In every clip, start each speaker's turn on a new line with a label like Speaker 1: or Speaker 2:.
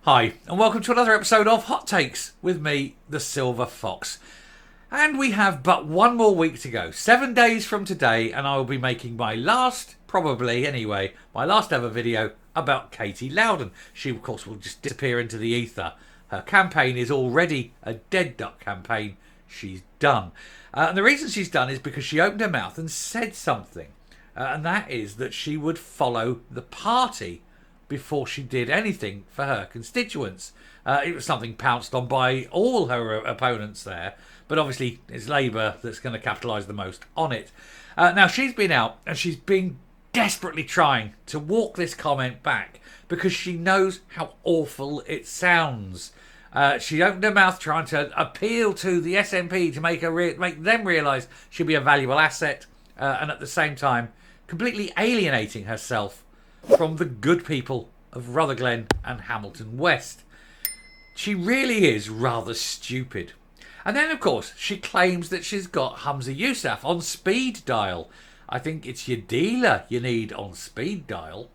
Speaker 1: Hi, and welcome to another episode of Hot Takes with me, the Silver Fox. And we have but one more week to go. 7 days from today, and I will be making my last, probably anyway, my last ever video about Katy Loudon. She, of course, will just disappear into the ether. Her campaign is already a dead duck campaign. She's done. And the reason she's done is because she opened her mouth and said something. And that is that she would follow the party before she did anything for her constituents. It was something pounced on by all her opponents there, but obviously it's Labour that's going to capitalise the most on it. Now she's been out and she's been desperately trying to walk this comment back because she knows how awful it sounds. She opened her mouth trying to appeal to the SNP to make them realise she'll be a valuable asset, and at the same time completely alienating herself from the good people of Rutherglen and Hamilton West. She really is rather stupid. And then, of course, she claims that she's got Humza Yousaf on speed dial. I think it's your dealer you need on speed dial.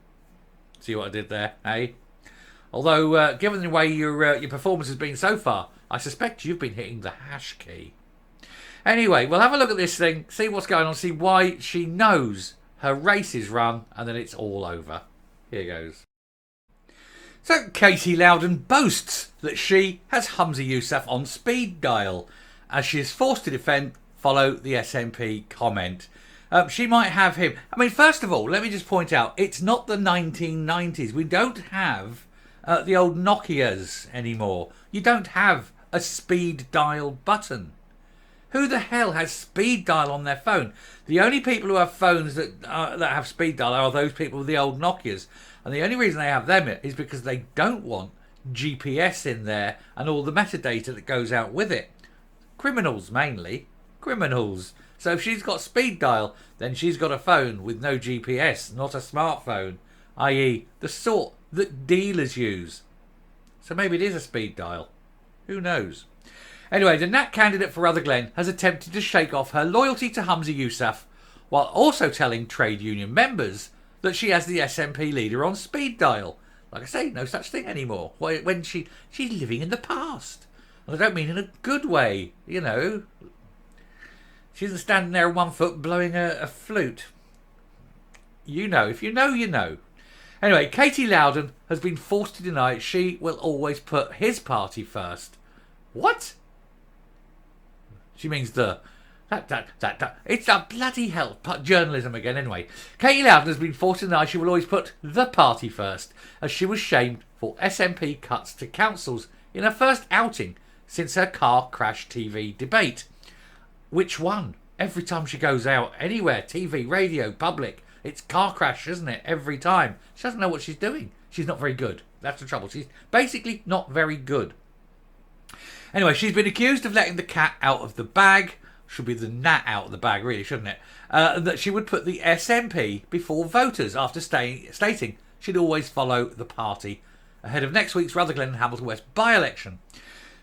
Speaker 1: See what I did there, eh? Although, given the way your performance has been so far, I suspect you've been hitting the hash key. Anyway, we'll have a look at this thing, see what's going on, see why she knows her race is run, and then it's all over. Here goes. So Katy Loudon boasts that she has Humza Yousaf on speed dial, as she is forced to follow the SNP comment. She might have him. I mean, first of all, let me just point out, it's not the 1990s. We don't have the old Nokias anymore. You don't have a speed dial button. Who the hell has speed dial on their phone? The only people who have phones that have speed dial are those people with the old Nokias. And the only reason they have them is because they don't want GPS in there and all the metadata that goes out with it. Criminals, mainly. Criminals. So if she's got speed dial, then she's got a phone with no GPS, not a smartphone, i.e. the sort that dealers use. So maybe it is a speed dial. Who knows? Anyway, the Nat candidate for Rutherglen has attempted to shake off her loyalty to Humza Yousaf while also telling trade union members that she has the SNP leader on speed dial. Like I say, no such thing anymore. When she's living in the past. And I don't mean in a good way, you know. She isn't standing there on one foot blowing a flute. You know. If you know, you know. Anyway, Katy Loudon has been forced to deny she will always put his party first. What? She means that. It's a bloody hell. Journalism again, anyway. Katy Loudon has been forced to deny she will always put the party first, as she was shamed for SNP cuts to councils in her first outing since her car crash TV debate. Which one? Every time she goes out, anywhere, TV, radio, public, it's car crash, isn't it? Every time. She doesn't know what she's doing. She's not very good. That's the trouble. She's basically not very good. Anyway, she's been accused of letting the cat out of the bag. Should be the gnat out of the bag, really, shouldn't it? That she would put the SNP before voters after stating she'd always follow the party ahead of next week's Rutherglen and Hamilton West by-election.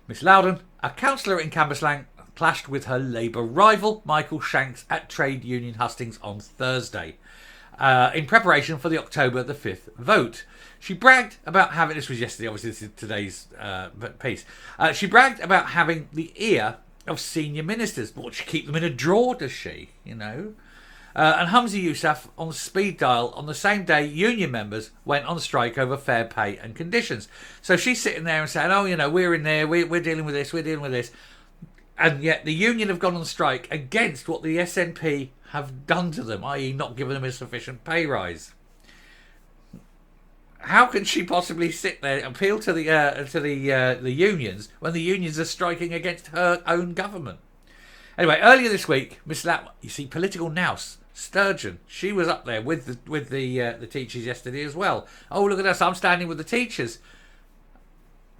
Speaker 1: Miss Loudon, a councillor in Cambuslang, clashed with her Labour rival, Michael Shanks, at Trade Union hustings on Thursday in preparation for the October the 5th vote. She bragged about having, this was yesterday, obviously this is today's piece, she bragged about having the ear of senior ministers. What, she keep them in a drawer, does she? You know? And Humza Yousaf on speed dial on the same day union members went on strike over fair pay and conditions. So she's sitting there and saying, oh, you know, we're in there, we're dealing with this. And yet the union have gone on strike against what the SNP have done to them, i.e. not giving them a sufficient pay rise. How can she possibly sit there and appeal to the unions when the unions are striking against her own government? Anyway, earlier this week, Miss Loudon, you see, political nous, Sturgeon, she was up there with the teachers yesterday as well. Oh, look at us! I'm standing with the teachers.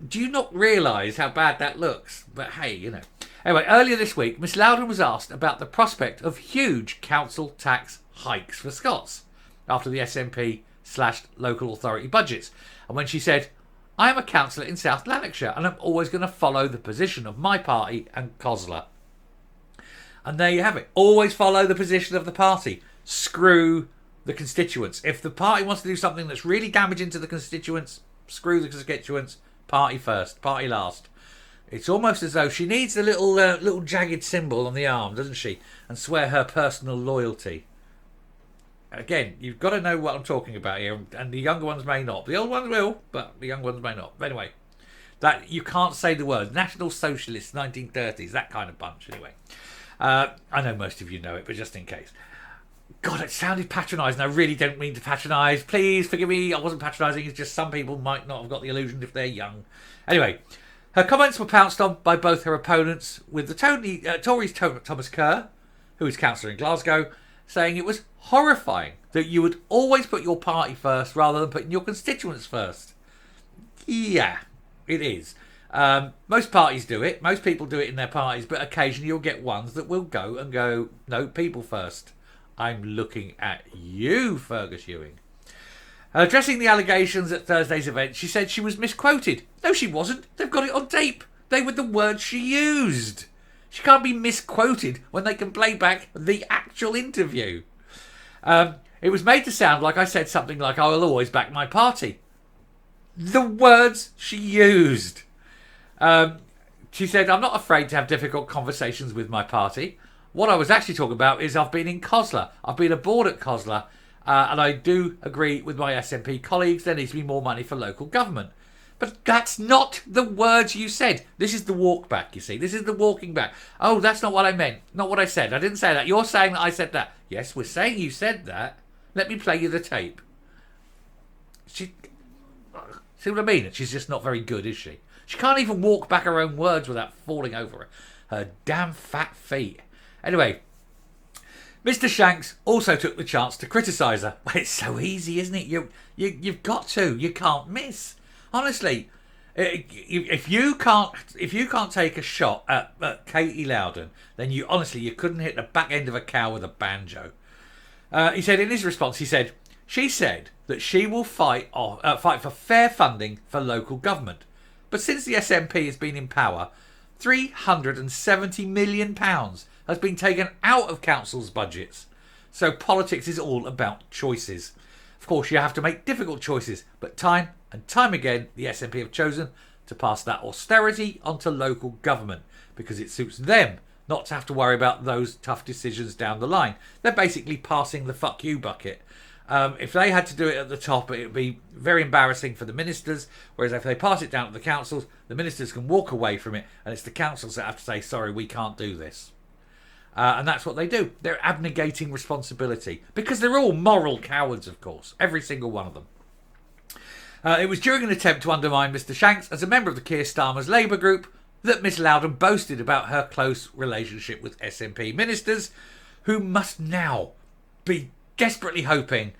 Speaker 1: Do you not realise how bad that looks? But hey, you know. Anyway, earlier this week, Miss Loudon was asked about the prospect of huge council tax hikes for Scots after the SNP slashed local authority budgets. And when she said, I am a councillor in South Lanarkshire and I'm always going to follow the position of my party and COSLA. And there you have it. Always follow the position of the party. Screw the constituents. If the party wants to do something that's really damaging to the constituents, screw the constituents, Party first, party last. It's almost as though she needs a little jagged symbol on the arm, doesn't she? And swear her personal loyalty. Again, you've got to know what I'm talking about here, and the younger ones may not. The old ones will, but the young ones may not. But anyway, that you can't say the words. National Socialists, 1930s, that kind of bunch, anyway. I know most of you know it, but just in case. God, it sounded patronising. I really don't mean to patronise. Please forgive me. I wasn't patronising. It's just some people might not have got the illusion if they're young. Anyway, her comments were pounced on by both her opponents, with the Tories' Thomas Kerr, who is councillor in Glasgow, saying it was horrifying that you would always put your party first rather than putting your constituents first. Yeah, it is. Most parties do it. Most people do it in their parties, but occasionally you'll get ones that will go, no, people first. I'm looking at you, Fergus Ewing. Addressing the allegations at Thursday's event, she said she was misquoted. No, she wasn't. They've got it on tape. They were the words she used. She can't be misquoted when they can play back the actual interview. It was made to sound like I said something like, I will always back my party. The words she used. She said, I'm not afraid to have difficult conversations with my party. What I was actually talking about is I've been in COSLA. I've been aboard at COSLA. And I do agree with my SNP colleagues, there needs to be more money for local government. But that's not the words you said. This is the walk back, you see. This is the walking back. Oh, that's not what I meant. Not what I said. I didn't say that. You're saying that I said that. Yes, we're saying you said that. Let me play you the tape. See what I mean? She's just not very good, is she? She can't even walk back her own words without falling over her damn fat feet. Anyway, Mr. Shanks also took the chance to criticise her. Well, it's so easy, isn't it? You've got to. You can't miss. Honestly, if you can't take a shot at Katy Loudon, then you couldn't hit the back end of a cow with a banjo. He said in his response, she said that she will fight for fair funding for local government. But since the SNP has been in power, £370 million has been taken out of councils' budgets. So politics is all about choices. Of course, you have to make difficult choices, but time and time again, the SNP have chosen to pass that austerity onto local government because it suits them not to have to worry about those tough decisions down the line. They're basically passing the fuck you bucket. If they had to do it at the top, it would be very embarrassing for the ministers, whereas if they pass it down to the councils, the ministers can walk away from it, and it's the councils that have to say, sorry, we can't do this. And that's what they do. They're abnegating responsibility because they're all moral cowards, of course, every single one of them. It was during an attempt to undermine Mr. Shanks as a member of the Keir Starmer's Labour group that Miss Loudon boasted about her close relationship with SNP ministers, who must now be desperately hoping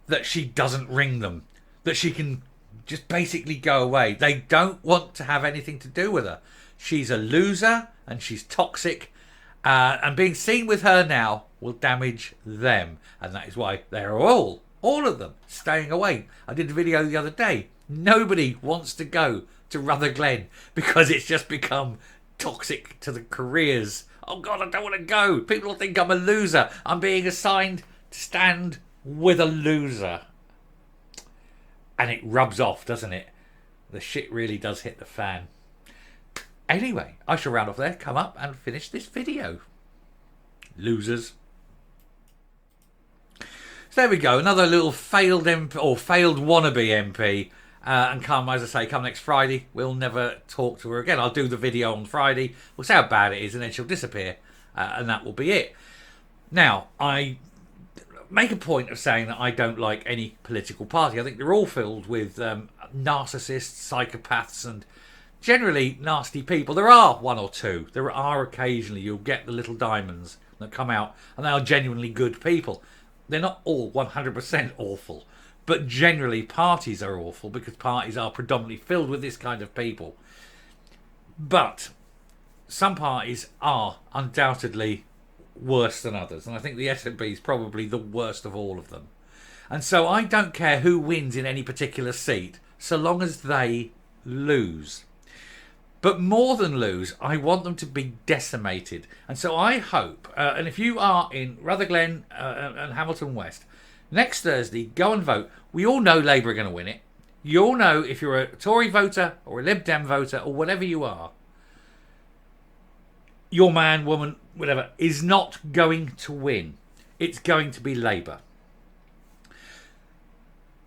Speaker 1: that she doesn't ring them, that she can just basically go away. They don't want to have anything to do with her. She's a loser and she's toxic, and being seen with her now will damage them, and that is why they're all of them, staying away. I did a video the other day. Nobody wants to go to Rutherglen because it's just become toxic to the careers. Oh God, I don't want to go. People think I'm a loser. I'm being assigned to stand with a loser. And it rubs off, doesn't it? The shit really does hit the fan. Anyway, I shall round off there, come up and finish this video. Losers. So there we go, another little failed MP, or failed wannabe MP. And come next Friday, we'll never talk to her again. I'll do the video on Friday. We'll see how bad it is, and then she'll disappear. And that will be it. Now, I make a point of saying that I don't like any political party. I think they're all filled with narcissists, psychopaths, and generally nasty people. There are one or two. There are occasionally, you'll get the little diamonds that come out, and they are genuinely good people. They're not all 100% awful, but generally parties are awful because parties are predominantly filled with this kind of people. But some parties are undoubtedly worse than others, and I think the SNP is probably the worst of all of them. And so I don't care who wins in any particular seat, so long as they lose. But more than lose, I want them to be decimated. And so I hope, and if you are in Rutherglen and Hamilton West, next Thursday, go and vote. We all know Labour are going to win it. You'll know if you're a Tory voter or a Lib Dem voter or whatever you are. Your man, woman, whatever, is not going to win. It's going to be Labour.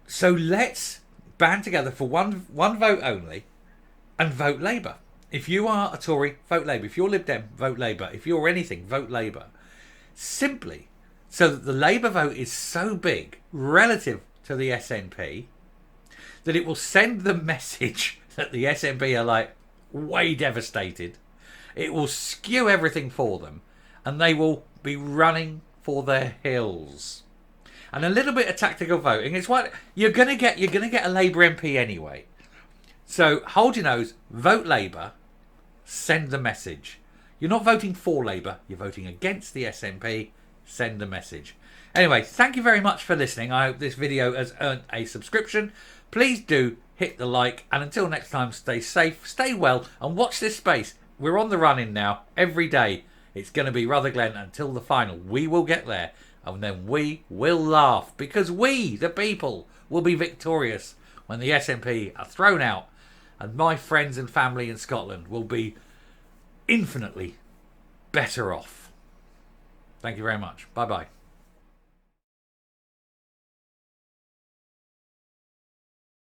Speaker 1: So let's band together for one vote only and vote Labour. If you are a Tory, vote Labour. If you're Lib Dem, vote Labour. If you're anything, vote Labour. Simply so that the Labour vote is so big relative to the SNP that it will send the message that the SNP are like way devastated. It will skew everything for them and they will be running for their hills. And a little bit of tactical voting. It's what you're gonna get a Labour MP anyway. So hold your nose, vote Labour, send the message. You're not voting for Labour, you're voting against the SNP, send the message. Anyway, thank you very much for listening. I hope this video has earned a subscription. Please do hit the like, and until next time, stay safe, stay well, and watch this space. We're on the run-in now, every day. It's going to be Rutherglen until the final. We will get there, and then we will laugh, because we, the people, will be victorious when the SNP are thrown out, and my friends and family in Scotland will be infinitely better off. Thank you very much. Bye-bye.